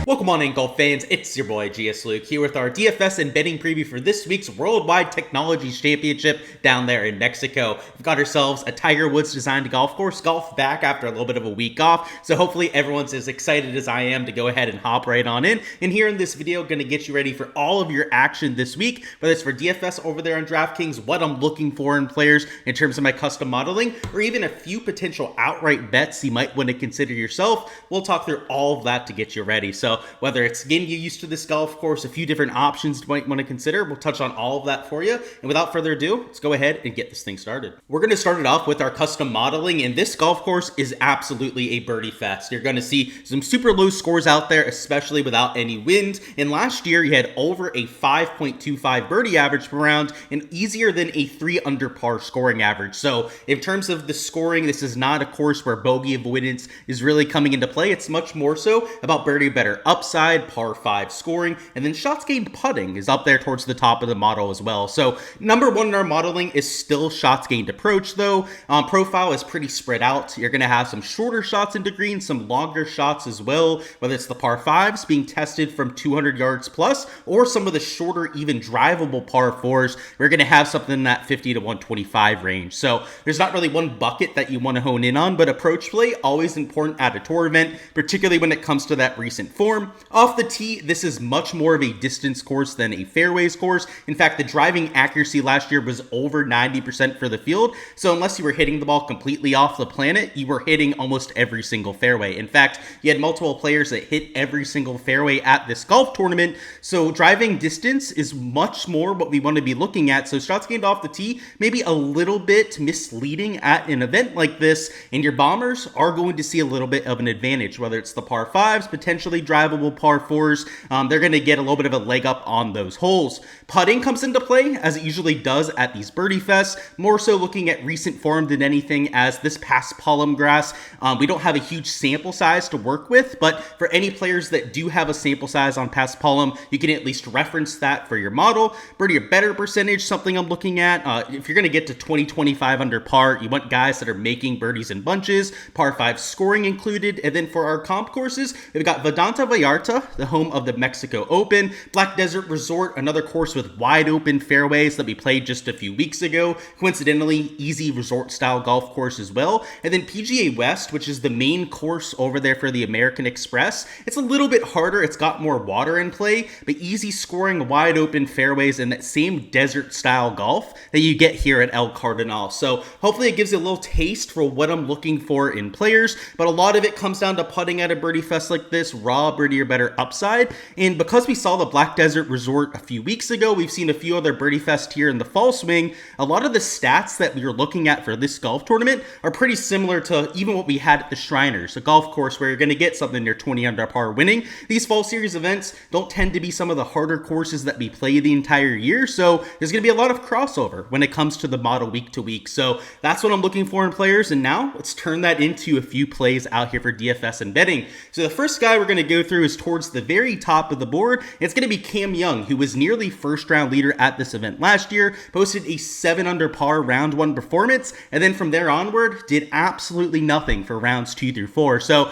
Welcome on in, golf fans. It's your boy Gsluke here with our DFS and betting preview for this week's Worldwide Technologies Championship down there in Mexico. We've got ourselves a Tiger Woods designed golf course, golf back after a little bit of a week off. So hopefully everyone's as excited as I am to go ahead and hop right on in. And here in this video, going to get you ready for all of your action this week, whether it's for DFS over there on Draftkings, what I'm looking for in players in terms of my custom modeling, or even a few potential outright bets you might want to consider yourself. We'll talk through all of that to get you ready. So whether it's getting you used to this golf course, a few different options you might want to consider, we'll touch on all of that for you. And without further ado, let's go ahead and get this thing started. We're going to start it off with our custom modeling, and this golf course is absolutely a birdie fest. You're going to see some super low scores out there, especially without any wind. And last year, you had over a 5.25 birdie average per round and easier than a 3 under par scoring average. So in terms of the scoring, this is not a course where bogey avoidance is really coming into play. It's much more so about birdie better upside, par 5 scoring, and then shots gained putting is up there towards the top of the model as well. So number one in our modeling is still shots gained approach though. Profile is pretty spread out. You're going to have some shorter shots into green, some longer shots as well, whether it's the par 5s being tested from 200 yards plus, or some of the shorter, even drivable par 4s. We're going to have something in that 50 to 125 range. So there's not really one bucket that you want to hone in on, but approach play, always important at a tour event, particularly when it comes to that recent form. Off the tee, this is much more of a distance course than a fairways course. In fact, the driving accuracy last year was over 90% for the field. So unless you were hitting the ball completely off the planet, you were hitting almost every single fairway. In fact, you had multiple players that hit every single fairway at this golf tournament. So driving distance is much more what we want to be looking at. So shots gained off the tee, maybe a little bit misleading at an event like this, and your bombers are going to see a little bit of an advantage, whether it's the par 5s, potentially drivable par 4s. They're going to get a little bit of a leg up on those holes. Putting comes into play, as it usually does at these birdie fests, more so looking at recent form than anything, as this past Palm grass, we don't have a huge sample size to work with, but for any players that do have a sample size on past Palm, you can at least reference that for your model. Birdie or better percentage, something I'm looking at. If you're going to get to 20-25 under par, you want guys that are making birdies in bunches, par 5 scoring included. And then for our comp courses, we've got Vedanta Vallarta, the home of the Mexico Open, Black Desert Resort, another course with wide open fairways that we played just a few weeks ago, coincidentally easy resort style golf course as well. And then PGA West, which is the main course over there for the American Express. It's a little bit harder, it's got more water in play, but easy scoring, wide open fairways, and that same desert style golf that you get here at El Cardonal. So hopefully it gives you a little taste for what I'm looking for in players, but a lot of it comes down to putting at a birdie fest like this, raw birdie or better upside. And because we saw the Black Desert Resort a few weeks ago, we've seen a few other birdie fest here in the fall swing. A lot of the stats that we are looking at for this golf tournament are pretty similar to even what we had at the Shriners, a golf course where you're going to get something near 20 under par winning. These fall series events don't tend to be some of the harder courses that we play the entire year, so there's going to be a lot of crossover when it comes to the model week to week. So that's what I'm looking for in players, and now let's turn that into a few plays out here for DFS and betting. So the first guy we're going to go through is towards the very top of the board. It's going to be Cam Young, who was nearly first round leader at this event last year, posted a 7 under par round 1 performance, and then from there onward did absolutely nothing for rounds 2 through 4. So,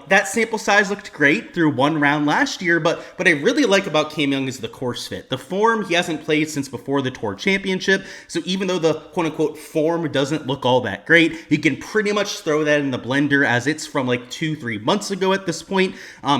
that sample size looked great through 1 round last year, but what I really like about Cam Young is the course fit. The form, he hasn't played since before the Tour Championship, so even though the quote-unquote form doesn't look all that great, you can pretty much throw that in the blender as it's from like 2-3 months ago at this point.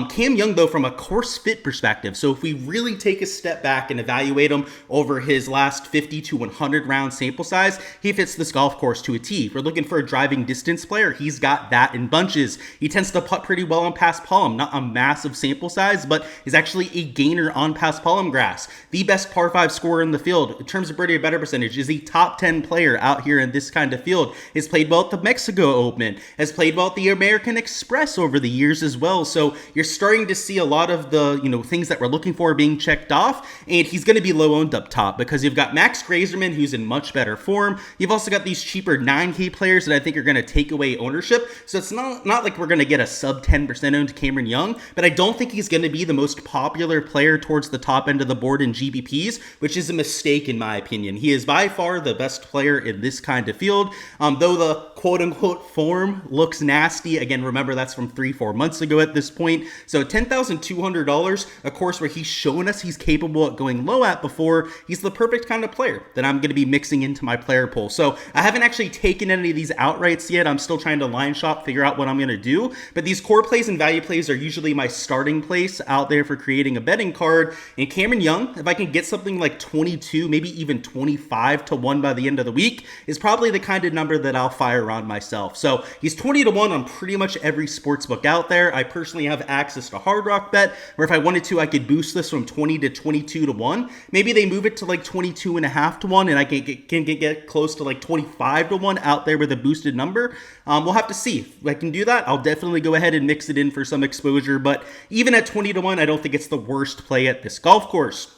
Cam Young, though, from a course fit perspective, so if we really take a step back and evaluate him over his last 50 to 100 round sample size, he fits this golf course to a T. If we're looking for a driving distance player, he's got that in bunches. He tends to putt pretty well on past Palm, not a massive sample size, but is actually a gainer on past Palm grass. The best par 5 scorer in the field in terms of birdie or better percentage, is a top 10 player out here in this kind of field. Has played well at the Mexico Open, has played well at the American Express over the years as well. So you're starting to see a lot of the things that we're looking for being checked off, and he's going to be low owned up top because you've got Max Grazerman, who's in much better form. You've also got these cheaper 9K players that I think are going to take away ownership. So it's not like we're going to get a sub 10% owned Cameron Young, but I don't think he's going to be the most popular player towards the top end of the board in GPPs, which is a mistake in my opinion. He is by far the best player in this kind of field. Though the quote-unquote form looks nasty, again, remember that's from 3-4 months ago at this point, So $10,200, a course where he's shown us he's capable of going low at before. He's the perfect kind of player that I'm going to be mixing into my player pool. So I haven't actually taken any of these outrights yet. I'm still trying to line shop, figure out what I'm going to do. But these core plays and value plays are usually my starting place out there for creating a betting card. And Cameron Young, if I can get something like 22, maybe even 25 to 1 by the end of the week, is probably the kind of number that I'll fire on myself. So he's 20 to 1 on pretty much every sports book out there. I personally have access to Hard Rock Bet, where if I wanted to, I could boost this from 20 to 22 to 1. Maybe they move it to like 22.5 to 1, and I can get close to like 25 to 1 out there with a boosted number. We'll have to see. If I can do that, I'll definitely go ahead and mix it in for some exposure. But even at 20 to 1, I don't think it's the worst play at this golf course.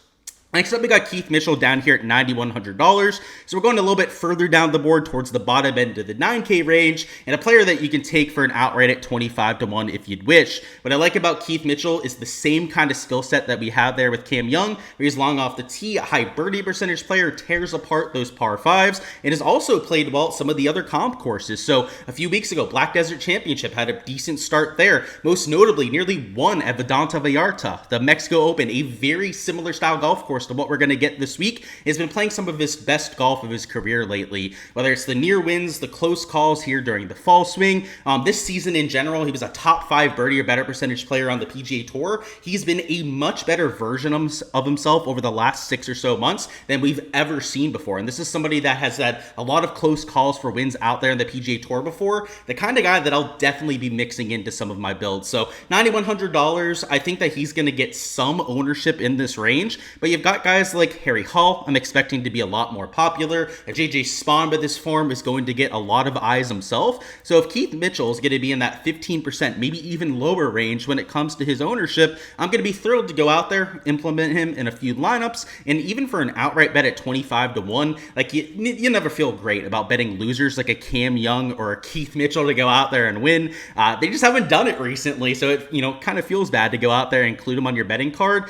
Next up, we got Keith Mitchell down here at $9,100. So we're going a little bit further down the board towards the bottom end of the 9K range, and a player that you can take for an outright at 25 to 1 if you'd wish. What I like about Keith Mitchell is the same kind of skill set that we have there with Cam Young, where he's long off the tee, a high birdie percentage player, tears apart those par fives, and has also played well at some of the other comp courses. So a few weeks ago, Black Desert Championship had a decent start there. Most notably, nearly won at Vedanta Vallarta, the Mexico Open, a very similar style golf course to what we're going to get this week. He's been playing some of his best golf of his career lately, whether it's the near wins, the close calls here during the fall swing. This season in general, he was a top 5 birdie or better percentage player on the PGA Tour. He's been a much better version of himself over the last 6 or so months than we've ever seen before. And this is somebody that has had a lot of close calls for wins out there in the PGA Tour before, the kind of guy that I'll definitely be mixing into some of my builds. So $9,100, I think that he's going to get some ownership in this range, but you've got guys like Harry Hall, I'm expecting to be a lot more popular. JJ Spawn with this form is going to get a lot of eyes himself. So if Keith Mitchell is going to be in that 15%, maybe even lower range when it comes to his ownership, I'm going to be thrilled to go out there, implement him in a few lineups, and even for an outright bet at 25 to 1, like you never feel great about betting losers like a Cam Young or a Keith Mitchell to go out there and win. They just haven't done it recently, so it kind of feels bad to go out there and include them on your betting card.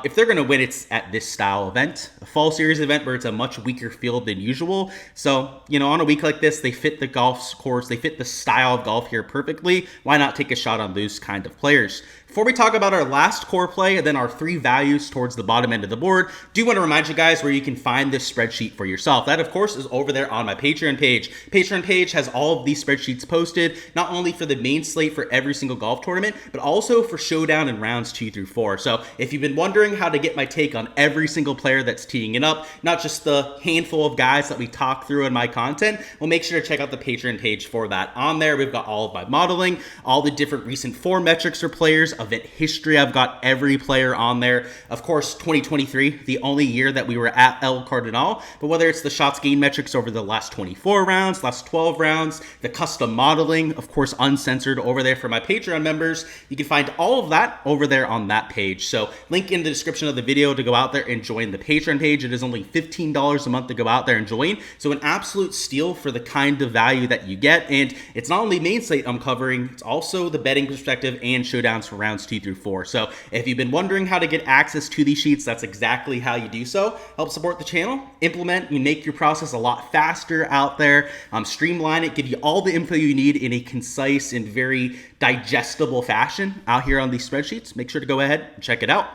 If they're going to win, it's at this style event, a fall series event where it's a much weaker field than usual. So, on a week like this, they fit the golf course, they fit the style of golf here perfectly. Why not take a shot on those kind of players? Before we talk about our last core play and then our 3 values towards the bottom end of the board, do want to remind you guys where you can find this spreadsheet for yourself. That, of course, is over there on my Patreon page. Patreon page has all of these spreadsheets posted, not only for the main slate for every single golf tournament, but also for Showdown and rounds 2 through 4. So if you've been wondering how to get my take on every single player that's teeing it up, not just the handful of guys that we talk through in my content, well, make sure to check out the Patreon page for that. On there, we've got all of my modeling, all the different recent form metrics for players, event history. I've got every player on there. Of course, 2023, the only year that we were at El Cardonal, but whether it's the shots gained metrics over the last 24 rounds, last 12 rounds, the custom modeling, of course, uncensored over there for my Patreon members, you can find all of that over there on that page. So link in the description of the video to go out there and join the Patreon page. It is only $15 a month to go out there and join. So an absolute steal for the kind of value that you get. And it's not only main slate I'm covering, it's also the betting perspective and showdowns for rounds 2 through 4. So if you've been wondering how to get access to these sheets, that's exactly how you do so. Help support the channel, implement, and make your process a lot faster out there. Streamline it, give you all the info you need in a concise and very digestible fashion out here on these spreadsheets. Make sure to go ahead and check it out.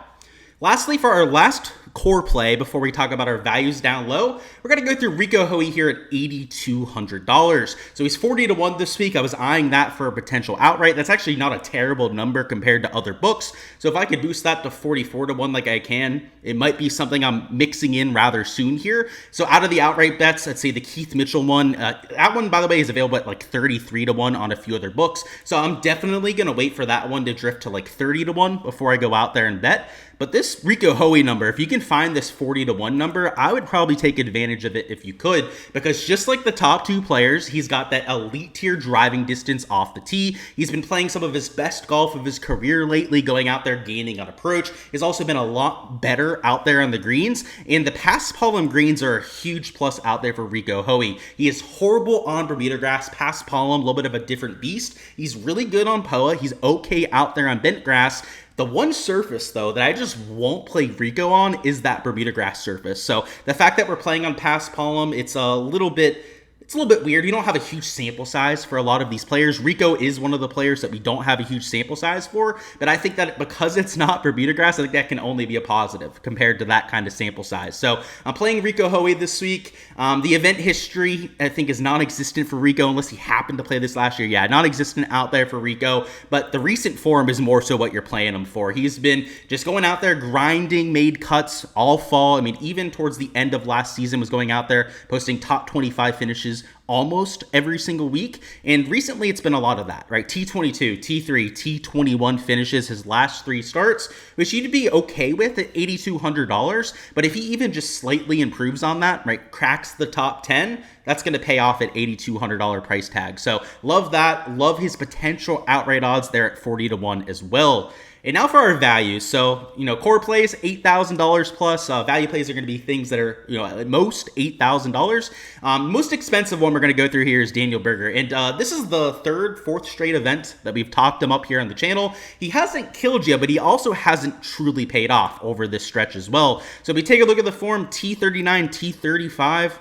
Lastly, for our last core play before we talk about our values down low, we're going to go through Rico Hoey here at $8,200. So he's 40 to 1 this week. I was eyeing that for a potential outright. That's actually not a terrible number compared to other books. So if I could boost that to 44 to 1 like I can, it might be something I'm mixing in rather soon here. So out of the outright bets, I'd say the Keith Mitchell one, that one, by the way, is available at like 33 to 1 on a few other books. So I'm definitely going to wait for that one to drift to like 30 to 1 before I go out there and bet. But this Rico Hoey number, if you can find this 40 to 1 number, I would probably take advantage of it if you could, because just like the top 2 players, he's got that elite tier driving distance off the tee. He's been playing some of his best golf of his career lately, going out there, gaining on approach. He's also been a lot better out there on the greens, and the paspalum greens are a huge plus out there for Rico Hoey. He is horrible on Bermuda grass, paspalum, a little bit of a different beast. He's really good on POA. He's okay out there on bent grass. The one surface, though, that I just won't play Rico on is that Bermuda grass surface. So the fact that we're playing on paspalum, it's a little bit it's a little bit weird. We don't have a huge sample size for a lot of these players. Rico is one of the players that we don't have a huge sample size for, but I think that because it's not Bermuda grass, I think that can only be a positive compared to that kind of sample size. So I'm playing Rico Hoey this week. The event history, I think, is non-existent for Rico unless he happened to play this last year. Yeah, non-existent out there for Rico, but the recent form is more so what you're playing him for. He's been just going out there, grinding, made cuts all fall. I mean, even towards the end of last season was going out there, posting top 25 finishes almost every single week. And recently it's been a lot of that, right? T22, T3, T21 finishes his last 3 starts, which you'd be okay with at $8,200. But if he even just slightly improves on that, right, cracks the top 10, that's going to pay off at $8,200 price tag. So love that. Love his potential outright odds there at 40-1 as well. And now for our values. So, core plays, $8,000 plus. Value plays are going to be things that are, at most $8,000. Most expensive one we're going to go through here is Daniel Berger. And this is the 3rd, 4th straight event that we've talked him up here on the channel. He hasn't killed you, but he also hasn't truly paid off over this stretch as well. So if we take a look at the form, T39, T35,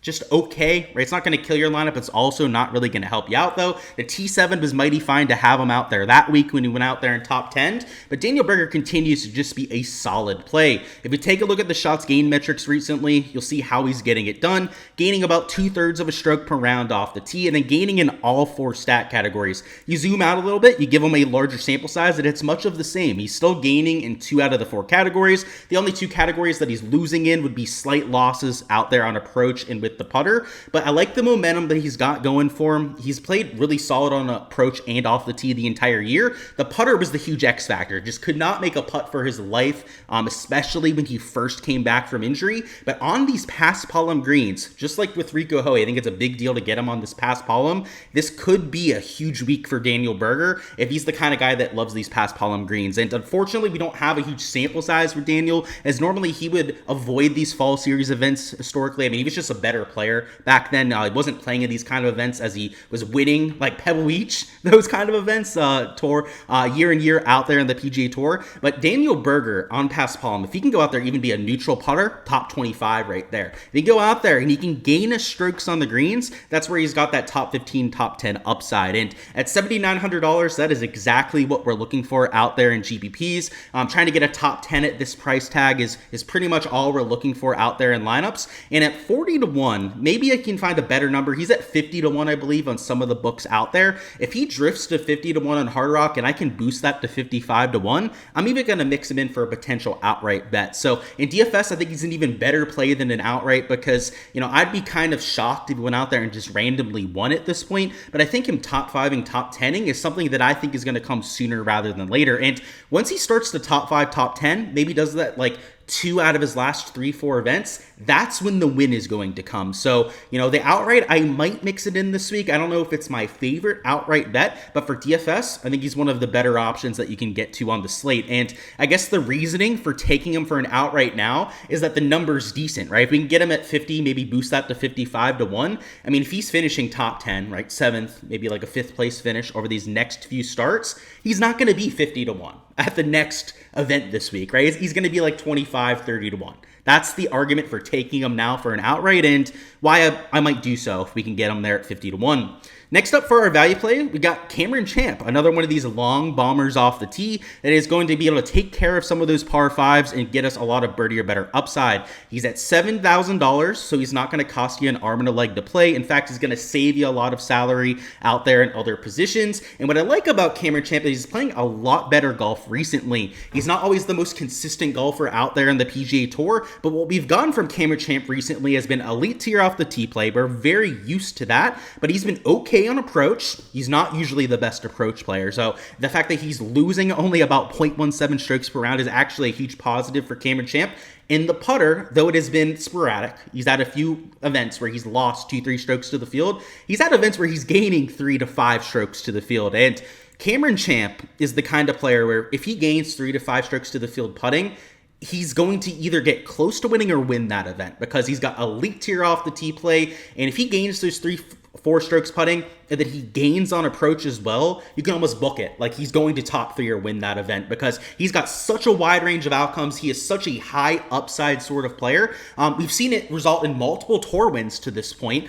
just okay, right? It's not going to kill your lineup. It's also not really going to help you out, though. The T7 was mighty fine to have him out there that week when he went out there in top 10, but Daniel Berger continues to just be a solid play. If you take a look at the shots gained metrics recently, you'll see how he's getting it done, gaining about 2/3 of a stroke per round off the tee, and then gaining in all 4 stat categories. You zoom out a little bit, you give him a larger sample size, and it's much of the same. He's still gaining in 2 out of the 4 categories. The only 2 categories that he's losing in would be slight losses out there on approach and with the putter, but I like the momentum that he's got going for him. He's played really solid on approach and off the tee the entire year. The putter was the huge X factor. Just could not make a putt for his life, especially when he first came back from injury. But on these paspalum greens, just like with Rico Hoey, I think it's a big deal to get him on this paspalum. This could be a huge week for Daniel Berger if he's the kind of guy that loves these paspalum greens. And unfortunately, we don't have a huge sample size for Daniel, as normally he would avoid these fall series events historically. I mean, he was just a better player back then. He wasn't playing in these kind of events as he was winning like Pebble Beach, those kind of events, tour year in year out there in the PGA Tour. But Daniel Berger on paspalum, if he can go out there, even be a neutral putter, top 25 right there. If he go out there and he can gain his strokes on the greens, that's where he's got that top 15, top 10 upside. And at $7,900, that is exactly what we're looking for out there in GPPs. Trying to get a top 10 at this price tag is pretty much all we're looking for out there in lineups. And at 40-1, maybe I can find a better number. He's at 50-1, I believe, on some of the books out there. If he drifts to 50-1 on Hard Rock and I can boost that to 55-1, I'm even going to mix him in for a potential outright bet. So in DFS, I think he's an even better play than an outright because, I'd be kind of shocked if he went out there and just randomly won at this point. But I think him top 5ing, top 10ing is something that I think is going to come sooner rather than later. And once he starts to top 5, top 10, maybe does that like 2 out of his last 3-4 events, that's when the win is going to come. So, the outright, I might mix it in this week. I don't know if it's my favorite outright bet, but for DFS, I think he's one of the better options that you can get to on the slate. And I guess the reasoning for taking him for an outright now is that the number's decent, right? If we can get him at 50, maybe boost that to 55-1. I mean, if he's finishing top 10, right, 7th, maybe like a 5th place finish over these next few starts, he's not going to be 50-1 at the next event this week, right? He's going to be like 25, 30-1. That's the argument for taking him now for an outright and why I might do so if we can get him there at 50-1. Next up for our value play, we got Cameron Champ, another one of these long bombers off the tee that is going to be able to take care of some of those par 5s and get us a lot of birdie or better upside. He's at $7,000, so he's not going to cost you an arm and a leg to play. In fact, he's going to save you a lot of salary out there in other positions. And what I like about Cameron Champ is he's playing a lot better golf recently. He's not always the most consistent golfer out there in the PGA Tour, but what we've gotten from Cameron Champ recently has been elite tier off the tee play. We're very used to that, but he's been okay on approach. He's not usually the best approach player. So the fact that he's losing only about 0.17 strokes per round is actually a huge positive for Cameron Champ. In the putter, though it has been sporadic, he's had a few events where he's lost 2-3 strokes to the field. He's had events where he's gaining 3 to 5 strokes to the field. And Cameron Champ is the kind of player where if he gains 3 to 5 strokes to the field putting, he's going to either get close to winning or win that event because he's got elite tier off the tee play. And if he gains those 3-4 strokes putting, and that he gains on approach as well, you can almost book it. Like he's going to top 3 or win that event because he's got such a wide range of outcomes. He is such a high upside sort of player. We've seen it result in multiple tour wins to this point.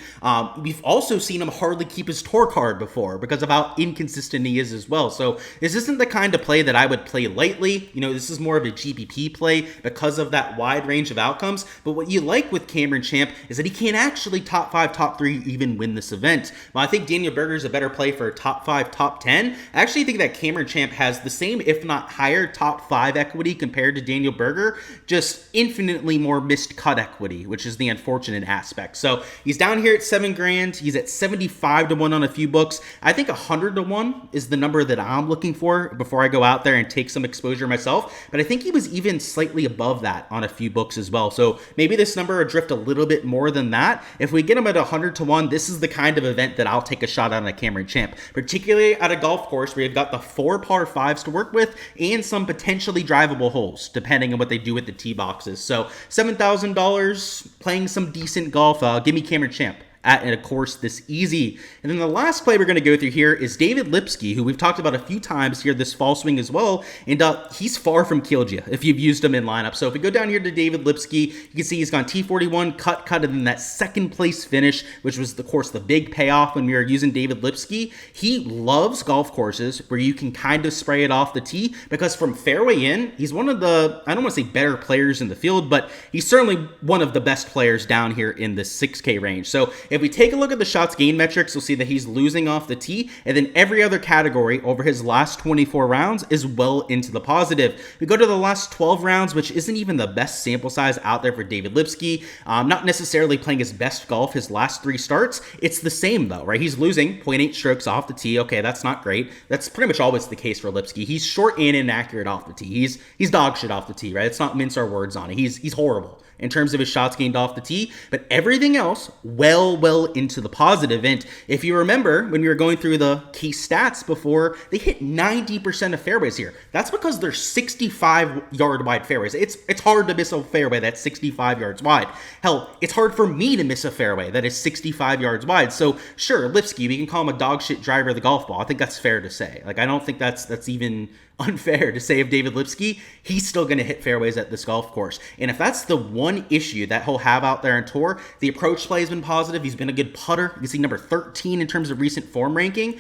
We've also seen him hardly keep his tour card before because of how inconsistent he is as well. So this isn't the kind of play that I would play lightly. You know, this is more of a GPP play because of that wide range of outcomes. But what you like with Cameron Champ is that he can't actually top 5, top 3 even win this event. While I think Daniel Berger is a better play for a top 5, top 10, I actually think that Cameron Champ has the same, if not higher, top 5 equity compared to Daniel Berger, just infinitely more missed cut equity, which is the unfortunate aspect. So he's down here at $7,000. He's at 75 to 1 on a few books. I think 100 to 1 is the number that I'm looking for before I go out there and take some exposure myself. But I think he was even slightly above that on a few books as well. So maybe this number will drift a little bit more than that. If we get him at 100 to 1, this is the kind of event that I'll take a shot on a Cameron Champ, particularly at a golf course where you've got the 4 par 5s to work with and some potentially drivable holes, depending on what they do with the tee boxes. So $7,000, playing some decent golf. Give me Cameron Champ at a course this easy. And then the last play we're going to go through here is David Lipsky, who we've talked about a few times here this fall swing as well. And he's far from killed you if you've used him in lineup. So if we go down here to David Lipsky, you can see he's gone T41, cut, and then that second place finish, which was, of course, the big payoff when we were using David Lipsky. He loves golf courses where you can kind of spray it off the tee because from fairway in, he's one of the, I don't want to say better players in the field, but he's certainly one of the best players down here in the 6K range. So if we take a look at the shots gained metrics, you'll see that he's losing off the tee, and then every other category over his last 24 rounds is well into the positive. We go to the last 12 rounds, which isn't even the best sample size out there for David Lipsky. Not necessarily playing his best golf his last 3 starts. It's the same though, right? He's losing 0.8 strokes off the tee. Okay, that's not great. That's pretty much always the case for Lipsky. He's short and inaccurate off the tee. He's dog shit off the tee, right? Let's not mince our words on it. He's horrible in terms of his shots gained off the tee, but everything else well into the positive. And if you remember when we were going through the key stats before, they hit 90% of fairways here. That's because they're 65-yard wide fairways. It's hard to miss a fairway that's 65 yards wide. Hell, it's hard for me to miss a fairway that is 65 yards wide. So sure, Lipsky, we can call him a dog shit driver of the golf ball. I think that's fair to say. Like, I don't think that's even unfair to say of David Lipsky. He's still going to hit fairways at this golf course. And if that's the one issue that he'll have out there on tour, the approach play has been positive. He's been a good putter. You can see number 13 in terms of recent form ranking.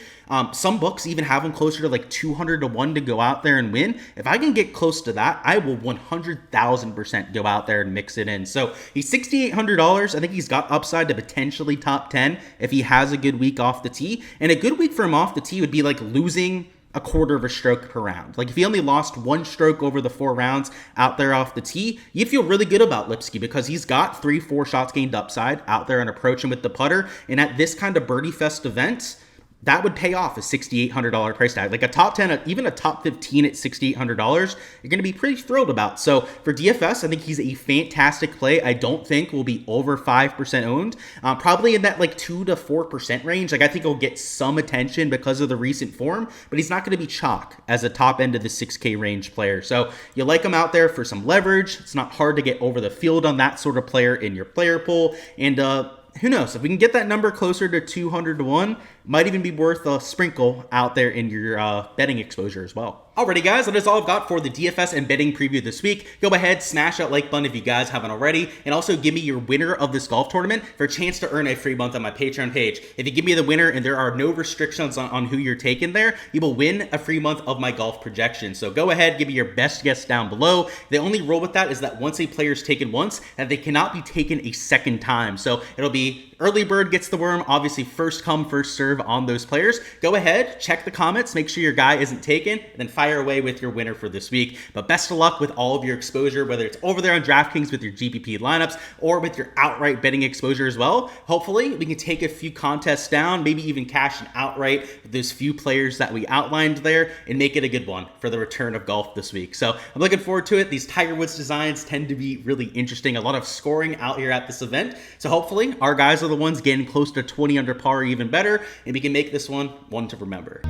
Some books even have him closer to like 200 to 1 to go out there and win. If I can get close to that, I will 100,000% go out there and mix it in. So he's $6,800. I think he's got upside to potentially top 10 if he has a good week off the tee. And a good week for him off the tee would be like losing a quarter of a stroke per round. Like if he only lost 1 stroke over the 4 rounds out there off the tee, you feel really good about Lipsky because he's got 3-4 shots gained upside out there and approaching with the putter. And at this kind of birdie fest event, that would pay off a $6,800 price tag. Like a top 10, even a top 15 at $6,800, you're going to be pretty thrilled about. So for DFS, I think he's a fantastic play. I don't think will be over 5% owned. Probably in that like 2 to 4% range. Like I think he'll get some attention because of the recent form, but he's not going to be chalk as a top end of the 6K range player. So you like him out there for some leverage. It's not hard to get over the field on that sort of player in your player pool. And who knows, if we can get that number closer to 200 to 1, might even be worth a sprinkle out there in your betting exposure as well. Alrighty guys, that is all I've got for the DFS and betting preview this week. Go ahead, smash that like button if you guys haven't already, and also give me your winner of this golf tournament for a chance to earn a free month on my Patreon page. If you give me the winner and there are no restrictions on who you're taking there, you will win a free month of my golf projection. So go ahead, give me your best guess down below. The only rule with that is that once a player is taken once, that they cannot be taken a second time. So it'll be early bird gets the worm, obviously first come, first serve on those players. Go ahead, check the comments, make sure your guy isn't taken, and then fire away with your winner for this week. But best of luck with all of your exposure, whether it's over there on Draftkings with your GPP lineups or with your outright betting exposure as well. Hopefully we can take a few contests down, maybe even cash an outright with those few players that we outlined there and make it a good one for the return of golf this week. So I'm looking forward to it. These Tiger Woods designs tend to be really interesting. A lot of scoring out here at this event. So hopefully our guys are the ones getting close to 20 under par or even better, and we can make this one to remember.